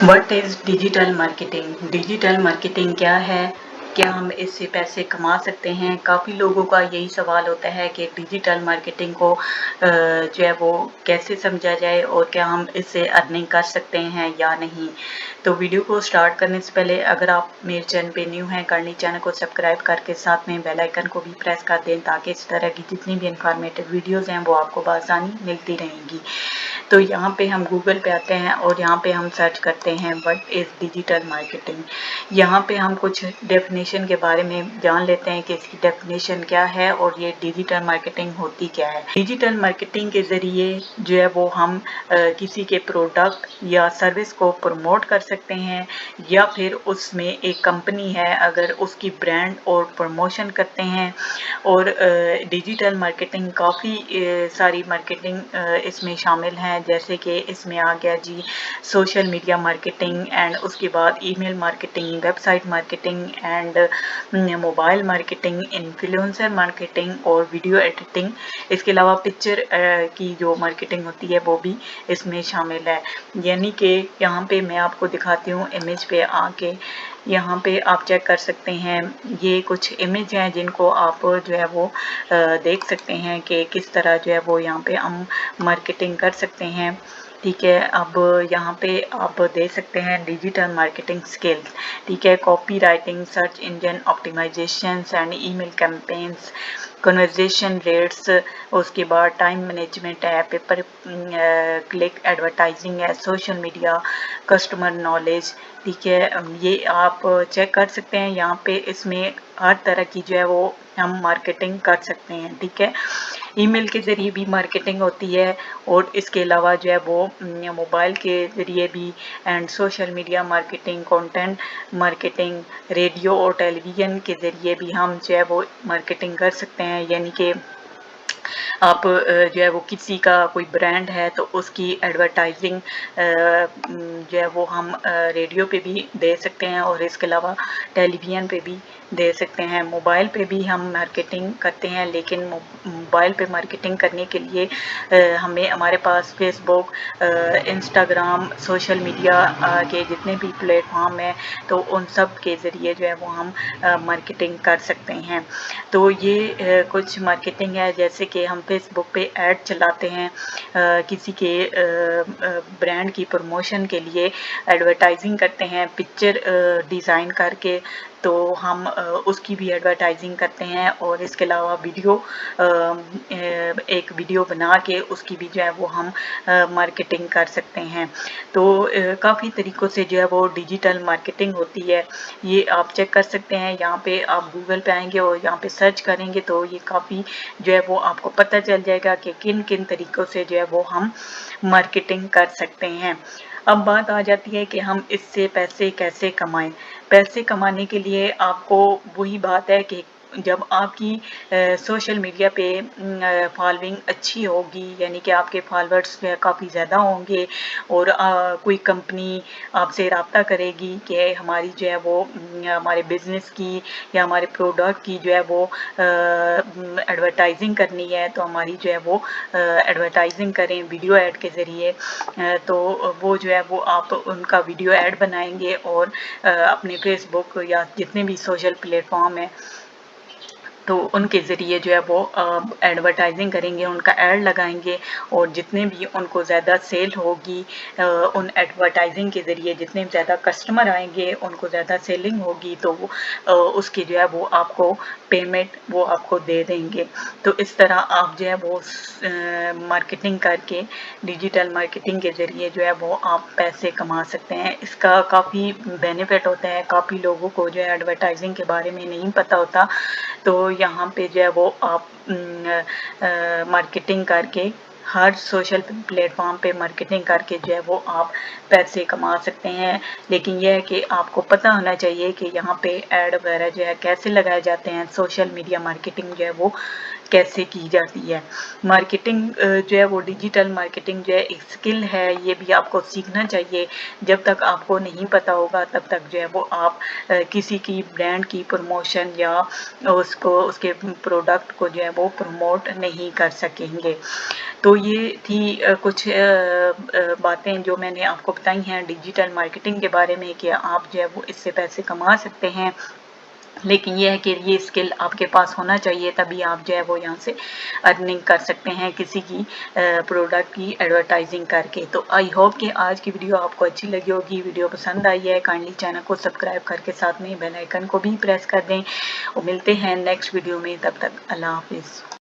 What is digital marketing? Digital marketing क्या है? क्या हम इससे पैसे कमा सकते हैं? काफ़ी लोगों का यही सवाल होता है कि डिजिटल मार्केटिंग को जो है वो कैसे समझा जाए और क्या हम इससे अर्निंग कर सकते हैं या नहीं? तो वीडियो को स्टार्ट करने से पहले अगर आप मेरे चैनल पे न्यू हैं, काइंडली चैनल को सब्सक्राइब करके साथ में बेल आइकन को भी प्रेस कर दें ताकि इस तरह की जितनी भी इंफॉर्मेटिव वीडियोज़ हैं वो आपको बआसानी मिलती रहेंगी। तो यहाँ पे हम गूगल पे आते हैं और यहाँ पे हम सर्च करते हैं व्हाट इज़ डिजिटल मार्केटिंग। यहाँ पे हम कुछ डेफिनेशन के बारे में जान लेते हैं कि इसकी डेफिनेशन क्या है और ये डिजिटल मार्केटिंग होती क्या है। डिजिटल मार्केटिंग के ज़रिए जो है वो हम किसी के प्रोडक्ट या सर्विस को प्रमोट कर सकते हैं या फिर उसमें एक कंपनी है अगर उसकी ब्रांड और प्रमोशन करते हैं। और डिजिटल मार्केटिंग काफ़ी सारी मार्केटिंग इसमें शामिल हैं, जैसे कि इसमें आ गया जी सोशल मीडिया मार्केटिंग एंड उसके बाद email marketing, website marketing and mobile marketing, influencer marketing और वीडियो एडिटिंग। इसके अलावा पिक्चर की जो मार्केटिंग होती है वो भी इसमें शामिल है। यानी कि यहाँ पे मैं आपको दिखाती हूँ इमेज पे आके, यहाँ पे आप चेक कर सकते हैं ये कुछ इमेज हैं जिनको आप जो है वो देख सकते हैं कि किस तरह जो है वो यहाँ पे हम मार्केटिंग कर सकते हैं। ठीक है, अब यहाँ पे आप देख सकते हैं डिजिटल मार्केटिंग स्किल्स। ठीक है, copy writing, search engine optimisation and email campaigns, conversion rates, उसके बाद टाइम मैनेजमेंट है, पेपर क्लिक एडवर्टाइजिंग है, सोशल मीडिया, कस्टमर नॉलेज। ठीक है, ये आप चेक कर सकते हैं यहाँ पे इसमें हर तरह की जो है वो हम मार्केटिंग कर सकते हैं। ठीक है, ईमेल के ज़रिए भी मार्केटिंग होती है और इसके अलावा जो है वो मोबाइल के ज़रिए भी and social media marketing, content marketing, radio और टेलीविज़न के ज़रिए भी हम जो है वो मार्केटिंग कर सकते हैं। यानी कि आप जो है वो किसी का कोई ब्रांड है तो उसकी एडवर्टाइजिंग जो है वो हम रेडियो पे भी दे सकते हैं और इसके अलावा टेलीविज़न पे भी दे सकते हैं। मोबाइल पे भी हम मार्केटिंग करते हैं, लेकिन मोबाइल पे मार्केटिंग करने के लिए हमें हमारे पास फेसबुक, इंस्टाग्राम, सोशल मीडिया के जितने भी प्लेटफॉर्म हैं तो उन सब के ज़रिए जो है वो हम मार्केटिंग कर सकते हैं। तो ये कुछ मार्केटिंग है, जैसे कि हम फेसबुक पे ऐड चलाते हैं किसी के ब्रांड की प्रमोशन के लिए एडवर्टाइजिंग करते हैं पिक्चर डिज़ाइन करके, तो हम उसकी भी एडवर्टाइजिंग करते हैं और इसके अलावा वीडियो एक वीडियो बना के उसकी भी जो है वो हम मार्केटिंग कर सकते हैं। तो काफ़ी तरीक़ों से जो है वो डिजिटल मार्केटिंग होती है, ये आप चेक कर सकते हैं। यहाँ पे आप गूगल पे आएँगे और यहाँ पे सर्च करेंगे तो ये काफ़ी जो है वो आपको पता चल जाएगा कि किन-किन तरीक़ों से जो है वो हम मार्केटिंग कर सकते हैं। अब बात आ जाती है कि हम इससे पैसे कैसे कमाएँ? पैसे कमाने के लिए आपको वही बात है कि जब आपकी सोशल मीडिया पे फॉलोइंग अच्छी होगी, यानी कि आपके फॉलोअर्स जो है काफ़ी ज़्यादा होंगे और कोई कंपनी आपसे राब्ता करेगी कि हमारी जो है वो हमारे बिज़नेस की या हमारे प्रोडक्ट की जो है वो एडवर्टाइजिंग करनी है, तो हमारी जो है वो एडवर्टाइजिंग करें वीडियो ऐड के ज़रिए। तो वो जो है वो आप उनका वीडियो ऐड बनाएँगे और अपने फेसबुक या जितने भी सोशल प्लेटफॉर्म हैं तो उनके ज़रिए जो है वो एडवर्टाइजिंग करेंगे, उनका ऐड लगाएँगे और जितने भी उनको ज़्यादा सेल होगी उन एडवर्टाइजिंग के ज़रिए जितने ज़्यादा कस्टमर आएँगे, उनको ज़्यादा सेलिंग होगी, तो उसकी जो है वो आपको पेमेंट वो आपको दे देंगे। तो इस तरह आप जो है वो मार्केटिंग करके डिजिटल मार्केटिंग के ज़रिए जो है वो आप पैसे कमा सकते हैं। इसका काफ़ी बेनिफिट होता है, काफ़ी लोगों को जो है एडवर्टाइजिंग के बारे में नहीं पता होता, तो यहाँ पे जो है वो आप मार्केटिंग करके हर सोशल प्लेटफॉर्म पे मार्केटिंग करके जो है वो आप पैसे कमा सकते हैं। लेकिन यह है कि आपको पता होना चाहिए कि यहाँ पे ऐड वगैरह जो है कैसे लगाए जाते हैं, सोशल मीडिया मार्केटिंग जो है वो कैसे की जाती है। मार्केटिंग जो है वो डिजिटल मार्केटिंग जो है एक स्किल है, ये भी आपको सीखना चाहिए। जब तक आपको नहीं पता होगा तब तक जो है वो आप किसी की ब्रांड की प्रमोशन या उसको उसके प्रोडक्ट को जो है वो प्रमोट नहीं कर सकेंगे। तो ये थी कुछ बातें जो मैंने आपको बताई हैं डिजिटल मार्केटिंग के बारे में कि आप जो है वो इससे पैसे कमा सकते हैं। लेकिन ये है कि ये स्किल आपके पास होना चाहिए, तभी आप जो है वो यहाँ से अर्निंग कर सकते हैं किसी की प्रोडक्ट की एडवर्टाइजिंग करके। तो आई होप कि आज की वीडियो आपको अच्छी लगी होगी। वीडियो पसंद आई है काइंडली चैनल को सब्सक्राइब करके साथ में बेल आइकन को भी प्रेस कर दें और मिलते हैं नेक्स्ट वीडियो में। तब तक अल्लाह हाफिज़।